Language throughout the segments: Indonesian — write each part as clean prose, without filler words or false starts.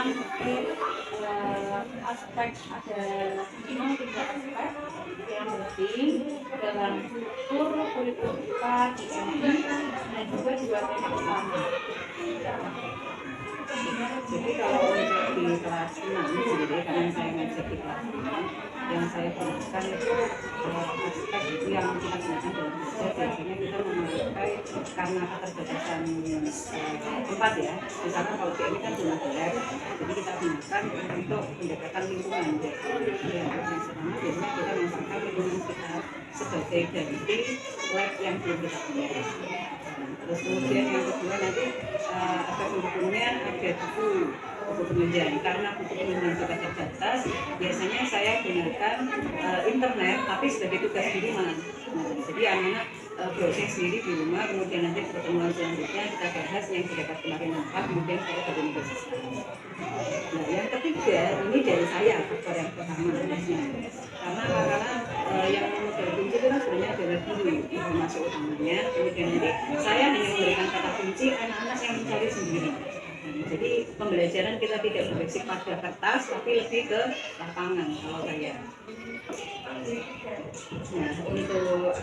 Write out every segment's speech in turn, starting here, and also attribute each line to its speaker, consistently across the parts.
Speaker 1: mengangkut aspek ada 3 aspek yang penting dalam struktur kurikulum kita di MI dan juga di tema utama.
Speaker 2: Jadi kalau untuk di kelas 6 sendiri, karena saya ngajar di kelas 6, yang saya gunakan itu aspek yang kita gunakan dalam belajar biasanya kita memakai karena keterbatasan tempat ya. Misalkan kalau di ini kan cuma lab, jadi kita gunakan untuk pendekatan lingkungan. Jadi yang pertama biasanya kita menggunakan lingkungan sekitar sebagai ganti lab yang belum kita punya. Terus kemudian yang kedua nanti ada pendukungnya ada buku penunjang. Karena buku penunjang juga terbatas, biasanya saya gunakan internet tapi sebagai tugas di rumah. Jadi anak-anak browsing sendiri di rumah, kemudian nanti pertemuan selanjutnya kita bahas yang didapat kemarin apa, kemudian saya baru negosiasi. Nah yang ketiga ini dari saya faktor yang pertama karena yang memodal kunci itu kan sebenarnya adalah guru informasi utamanya, kemudian nanti saya hanya memberikan kata kunci, anak-anak yang mencari sendiri. Jadi pembelajaran kita tidak berbasis pada kertas tapi lebih ke lapangan kalau saya. Nah untuk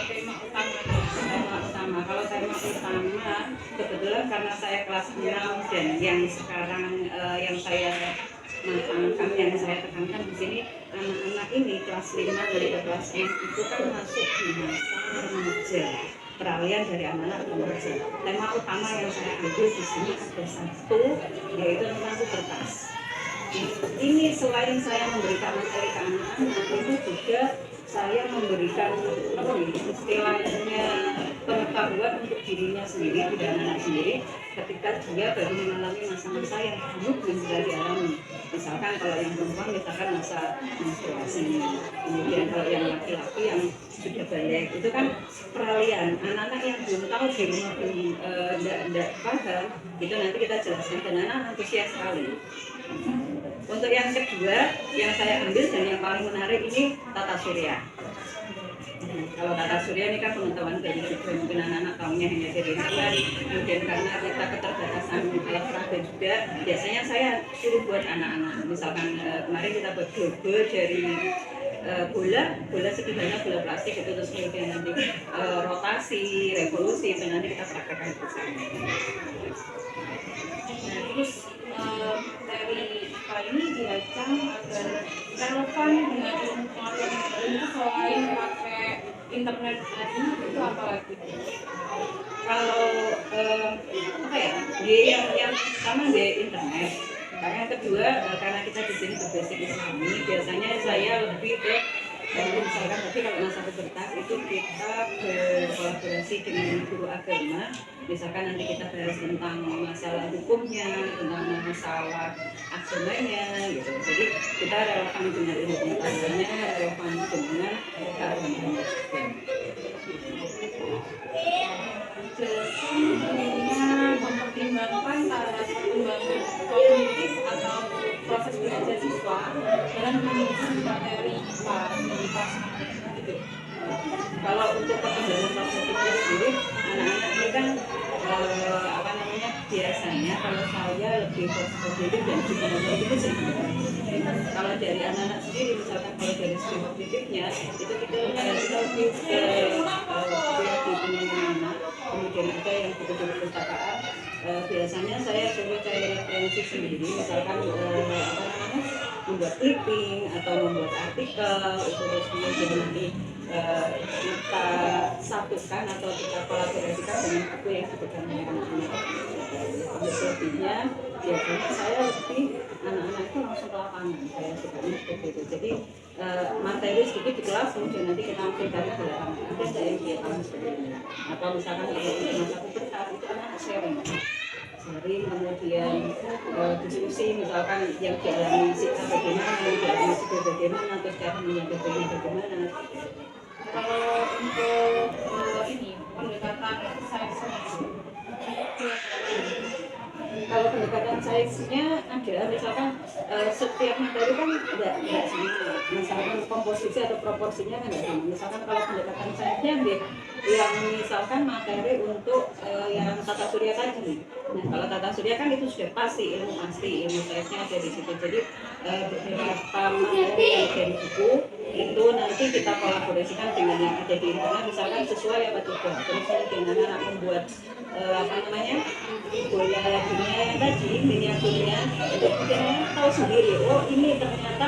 Speaker 2: tema utama, kalau tema utama kebetulan karena saya kelas 6 dan yang sekarang yang saya yang saya tekankan di sini anak-anak ini kelas 5 dari kelas 6 itu kan masuk di masa remaja, peralihan dari anak-anak ke remaja. Tema utama yang saya ambil di sini ada satu, yaitu tentang pubertas. Ini selain saya memberikan materi ke anak-anak, itu juga saya memberikan istilahnya pengetahuan untuk dirinya sendiri, tidak anak sendiri, ketika dia baru mengalami masa-masa yang buruk yang sudah dialami. Misalkan kalau yang perempuan misalkan masa menstruasi, kemudian kalau yang laki-laki yang sudah balik itu kan peralihan. Anak-anak yang belum tahu di rumah belum tidak paham, itu nanti kita jelaskan dan anak antusias sekali. Untuk yang kedua yang saya ambil dan yang paling menarik ini tata surya. Kalau tata surya ini kan pengetahuan dari juga, mungkin anak-anak tahunya hanya dari internet, kemudian karena kita keterbatasan alat peraga juga, biasanya saya suruh buat anak-anak. Misalkan kemarin kita buat globe dari bola sekitarnya bola plastik itu, terus kemudian nanti rotasi, revolusi, dan nanti kita praktekkan bersama.
Speaker 1: Nah, terus dari IPA ini dirancang agar relevan dengan ilmu pengetahuan itu selain pakai internet tadi itu apa lagi?
Speaker 2: Kalau apa ya, dia yang pertama dia internet. Yang kedua karena kita di sini berbasic Islami, biasanya saya lebih ke misalkan tadi kalau masa pubertas itu kita berkolaborasi dengan guru agama. Misalkan nanti kita bahas tentang masalah hukumnya, tentang masalah agamanya, gitu. Jadi kita relevan dengan ilmu pengetahuannya, relevan dengan keagamaan.
Speaker 1: Jelasnya mempertimbangkan salah satu pertimbangan kognitif atau proses belajar siswa dalam menyusun materi IPA di kelas gitu.
Speaker 2: Kalau untuk perkembangan kognitifnya sendiri, anak-anak ini kan biasanya kalau saya lebih kognitif dan juga kognitif sih. Kalau dari anak-anak sendiri, misalkan kalau dari segi kognitifnya itu kita lebih ke di penelitian anak, kemudian ada yang buku-buku perpustakaan. Biasanya saya coba cari referensi sendiri, misalkan membuat clipping atau membuat artikel, itu terus kemudian nanti kita satukan atau kita kolaborasikan dengan buku yang diberikan oleh anak-anak. Lebihnya biasanya saya lebih anak-anak itu langsung ke lapangan, saya sukanya seperti itu. Jadi materi sedikit di kelas, kemudian nanti kita langsung cari ke lapangan. Ada saya yang dia paham seperti ini. Atau misalkan kalau untuk masa pubertas itu anak sharing, kemudian diskusi, misalkan yang dialami si A bagaimana, yang dialami si B bagaimana, terus cara menyampaikannya bagaimana.
Speaker 1: Kalau untuk ini pendekatan saya
Speaker 2: kalau pendekatan sainsnya ada, misalkan setiap materi kan tidak sama, misalkan komposisi atau proporsinya kan tidak sama. Misalkan kalau pendekatan sainsnya yang misalkan materi untuk yang tata surya tadi. Nah kalau tata surya kan itu sudah pasti ilmu sainsnya ada di situ. Jadi beberapa materi yang dari buku itu nanti kita kolaborasikan dengan yang ada di internet, misalkan sesuai apa tidak. Terus dengan anak membuat apa namanya bola dunia yang tadi, miniaturnya, itu kita tahu sendiri, oh ini ternyata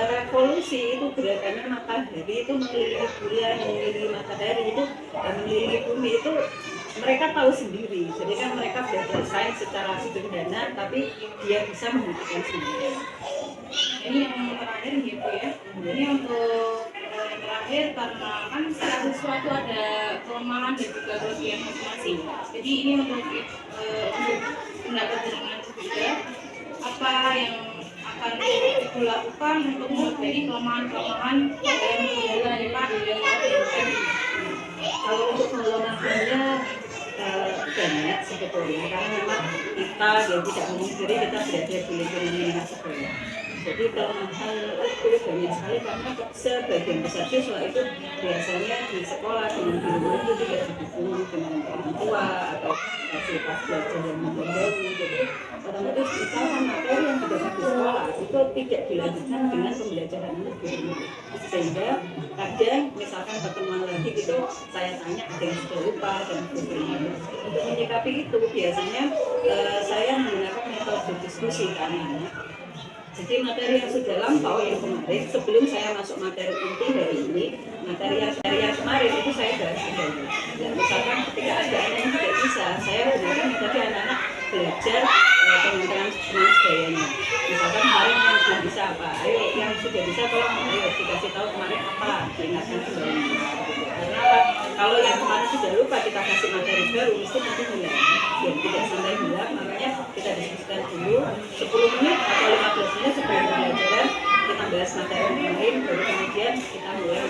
Speaker 2: revolusi itu gerakannya matahari itu mengelilingi bulan, mengelilingi matahari itu mengelilingi bumi itu mereka tahu sendiri. Jadi kan mereka belajar sains secara sederhana, tapi dia bisa membuktikan sendiri.
Speaker 1: Ini yang terakhir gitu ya. Ini untuk yang terakhir karena kan setiap sesuatu ada kelemahan dan juga kelebihan masing-masing. Jadi ini untuk pendapat dengan juga apa yang akan ibu lakukan untuk menghindari kelemahan-kelemahan dalam pembelajaran IPA.
Speaker 2: Kalau untuk kelemahannya banyak sebetulnya, karena memang kita ya tidak memungkiri kita berada di lingkungan sekolah. Jadi kelemahan itu banyak sekali karena sebagian besar siswa itu biasanya di sekolah dengan guru itu tidak didukung dengan orang tua atau fasilitas belajar yang memadai. Jadi otomatis misalkan materi yang didapat di sekolah itu tidak dilanjutkan dengan pembelajaran anak di rumah. Sehingga kadang misalkan pertemuan lagi itu saya tanya ada yang sudah lupa dan sebagainya. Untuk menyikapi itu biasanya saya menggunakan metode diskusi karena jadi materi yang sudah lampau yang kemarin sebelum saya masuk materi inti hari ini, materi yang kemarin itu saya bahas dulu. Ya, misalkan ketika ada anak yang tidak bisa, saya gunakan metode anak-anak belajar dengan gayanya. Misalkan kemarin yang belum bisa apa, ayo yang sudah bisa tolong ayo dikasih tahu kemarin apa, diingatkan kembali. Karena apa? Kalau yang kemarin sudah lupa kita kasih materi baru mesti nanti hilang. Ya tidak sampai hilang, makanya kita diskusikan dulu 10 menit atau 15 menit sebelum pembelajaran kita bahas materi yang lain, baru kemudian kita mulai